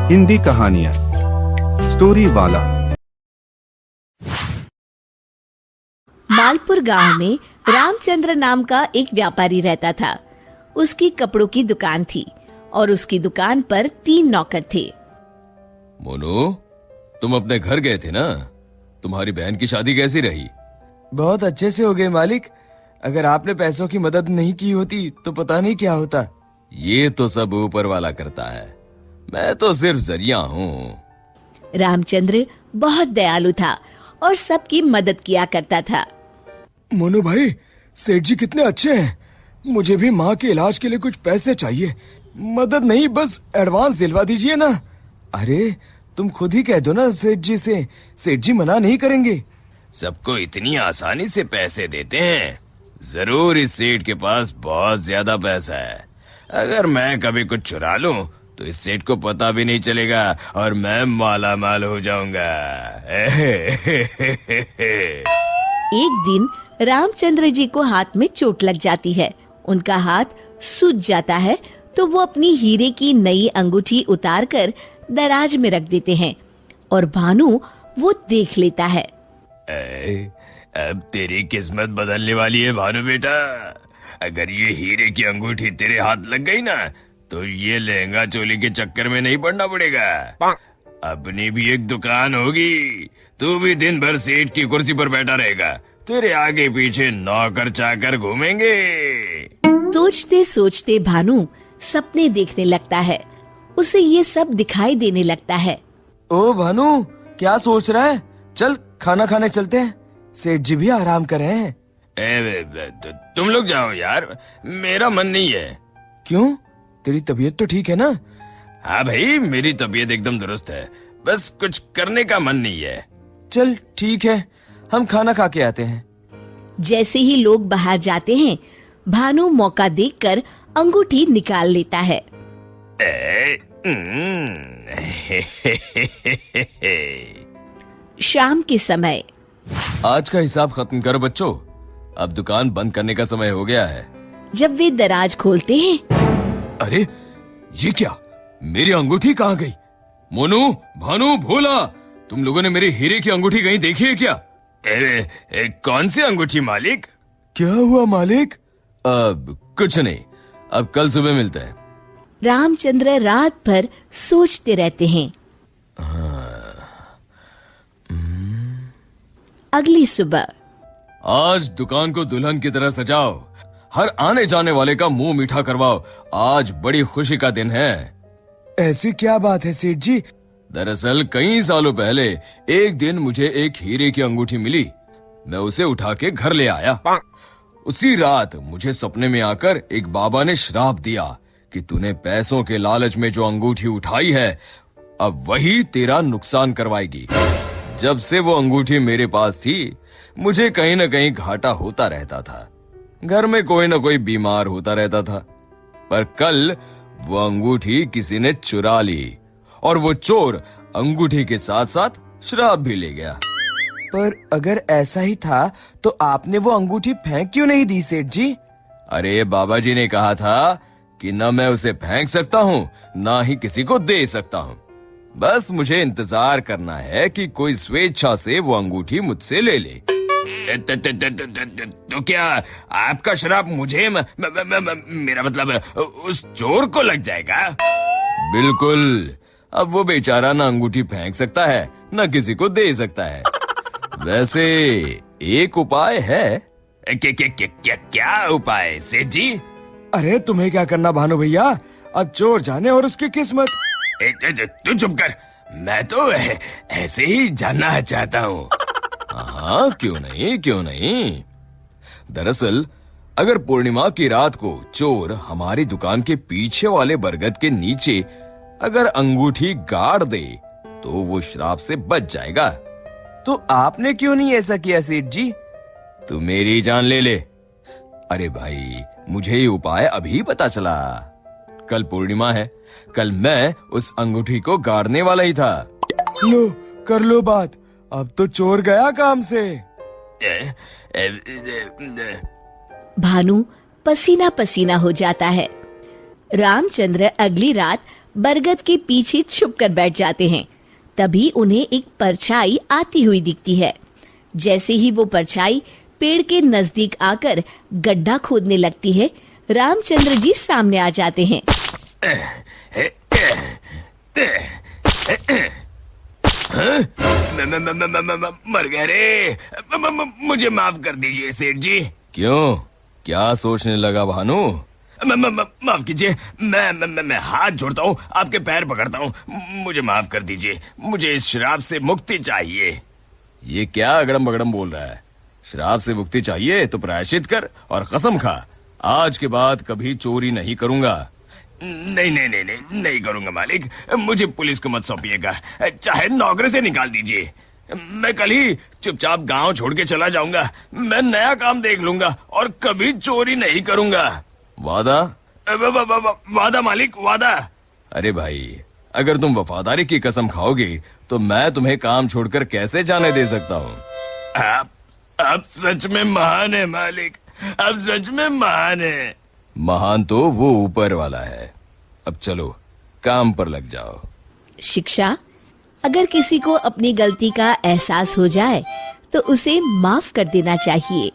हिंदी कहानियाँ स्टोरी वाला। मालपुर गांव में रामचंद्र नाम का एक व्यापारी रहता था। उसकी कपड़ों की दुकान थी और उसकी दुकान पर 3 नौकर थे। मोनू, तुम अपने घर गए थे ना? तुम्हारी बहन की शादी कैसी रही? बहुत अच्छे से हो गए मालिक। अगर आपने पैसों की मदद नहीं की होती तो पता नहीं क्या होता। ये तो सब ऊपर वाला करता है, मैं तो सिर्फ जरिया हूँ। रामचंद्र बहुत दयालु था और सबकी मदद किया करता था। मोनू भाई, सेठ जी कितने अच्छे हैं। मुझे भी माँ के इलाज के लिए कुछ पैसे चाहिए। मदद नहीं, बस एडवांस दिलवा दीजिए ना। अरे तुम खुद ही कह दो ना सेठ जी से, सेठ जी मना नहीं करेंगे। सबको इतनी आसानी से पैसे देते हैं? जरूर इस सेठ के पास बहुत ज्यादा पैसा है। अगर मैं कभी कुछ चुरा लूं तो इस सेठ को पता भी नहीं चलेगा और मैं माला माल हो जाऊंगा। एक दिन रामचंद्र जी को हाथ में चोट लग जाती है। उनका हाथ सूज जाता है तो वो अपनी हीरे की नई अंगूठी उतारकर दराज में रख देते हैं और भानु वो देख लेता है। अब तेरी किस्मत बदलने वाली है भानु बेटा। अगर ये हीरे की अंगूठी तेरे हाथ लग गई ना तो ये लहंगा चोली के चक्कर में नहीं पड़ना पड़ेगा। अपनी भी एक दुकान होगी, तू भी दिन भर सेठ की कुर्सी पर बैठा रहेगा, तेरे आगे पीछे नौकर चाकर घूमेंगे। सोचते सोचते भानु सपने देखने लगता है। उसे ये सब दिखाई देने लगता है। ओ भानु, क्या सोच रहा है? चल खाना खाने चलते हैं, सेठ जी भी आराम कर रहे हैं। तुम लोग जाओ यार, मेरा मन नहीं है। क्यों? तेरी तबीयत तो ठीक है ना? हाँ भाई, मेरी तबीयत एकदम दुरुस्त है, बस कुछ करने का मन नहीं है। चल ठीक है, हम खाना खा के आते हैं। जैसे ही लोग बाहर जाते हैं, भानु मौका देखकर अंगूठी निकाल लेता है। शाम के समय आज का हिसाब खत्म कर बच्चों, अब दुकान बंद करने का समय हो गया है। जब वे दराज खोलते हैं, अरे ये क्या, मेरी अंगूठी कहाँ गई? मोनू, भानु, भोला, तुम लोगों ने मेरी हीरे की अंगूठी कहीं देखी है क्या? कौन सी अंगूठी मालिक? क्या हुआ मालिक? अब कुछ नहीं, अब कल सुबह मिलते हैं। रामचंद्र रात भर सोचते रहते हैं। अगली सुबह आज दुकान को दुल्हन की तरह सजाओ, हर आने जाने वाले का मुंह मीठा करवाओ, आज बड़ी खुशी का दिन है। ऐसी क्या बात है सेठ जी? दरअसल कई सालों पहले एक दिन मुझे एक हीरे की अंगूठी मिली। मैं उसे उठा के घर ले आया। उसी रात मुझे सपने में आकर एक बाबा ने श्राप दिया कि तूने पैसों के लालच में जो अंगूठी उठाई है, अब वही तेरा नुकसान करवाएगी। जब से वो अंगूठी मेरे पास थी, मुझे कहीं न कहीं घाटा होता रहता था। घर में कोई न कोई बीमार होता रहता था। पर कल वो अंगूठी किसी ने चुरा ली और वो चोर अंगूठी के साथ साथ शराब भी ले गया। पर अगर ऐसा ही था तो आपने वो अंगूठी फेंक क्यों नहीं दी सेठ जी? अरे बाबा जी ने कहा था कि न मैं उसे फेंक सकता हूँ, ना ही किसी को दे सकता हूँ। बस मुझे इंतजार करना है कि कोई स्वेच्छा से वो अंगूठी मुझसे ले ले। तो क्या आपका श्राप मुझे मेरा मतलब उस चोर को लग जाएगा? बिल्कुल। अब वो बेचारा ना अंगूठी फेंक सकता है, ना किसी को दे सकता है। वैसे एक उपाय है। क्या उपाय सेठ जी? अरे तुम्हें क्या करना भानु भैया, अब चोर जाने और उसकी किस्मत। तू चुप कर, मैं तो ऐसे ही जानना चाहता हूँ। हाँ, क्यों नहीं, क्यों नहीं। दरअसल अगर पूर्णिमा की रात को चोर हमारी दुकान के पीछे वाले बरगद के नीचे अगर अंगूठी गाड़ दे तो वो श्राप से बच जाएगा। तो आपने क्यों नहीं ऐसा किया सेठ जी? तू मेरी जान ले ले। अरे भाई, मुझे ये उपाय अभी पता चला। कल पूर्णिमा है, कल मैं उस अंगूठी को गाड़ने वाला ही था। लो कर लो बात, अब तो चोर गया काम से। भानु पसीना पसीना हो जाता है। रामचंद्र अगली रात बरगद के पीछे छुपकर बैठ जाते हैं। तभी उन्हें एक परछाई आती हुई दिखती है। जैसे ही वो परछाई पेड़ के नजदीक आकर गड्ढा खोदने लगती है, रामचंद्र जी सामने आ जाते हैं। मर गए रे। मुझे माफ कर दीजिए सेठ जी। क्यों, क्या सोचने लगा भानु? माफ कीजिए, मैं हाथ जोड़ता हूँ, आपके पैर पकड़ता हूँ, मुझे माफ कर दीजिए। मुझे इस शराब से मुक्ति चाहिए। ये क्या अगड़म बगड़म बोल रहा है? शराब से मुक्ति चाहिए तो प्रायश्चित कर और कसम खा, आज के बाद कभी चोरी नहीं करूंगा। नहीं करूंगा मालिक। मुझे पुलिस को मत सौंपिएगा, चाहे नौकरी से निकाल दीजिए। मैं कल ही चुपचाप गांव छोड़ के चला जाऊंगा। मैं नया काम देख लूंगा और कभी चोरी नहीं करूंगा। वादा? वादा मालिक, वादा। अरे भाई, अगर तुम वफादारी की कसम खाओगे तो मैं तुम्हें काम छोड़कर कैसे जाने दे सकता हूँ। आप सच में महान है मालिक, आप सच में महान है। महान तो वो ऊपर वाला है। अब चलो काम पर लग जाओ। शिक्षा: अगर किसी को अपनी गलती का एहसास हो जाए तो उसे माफ कर देना चाहिए।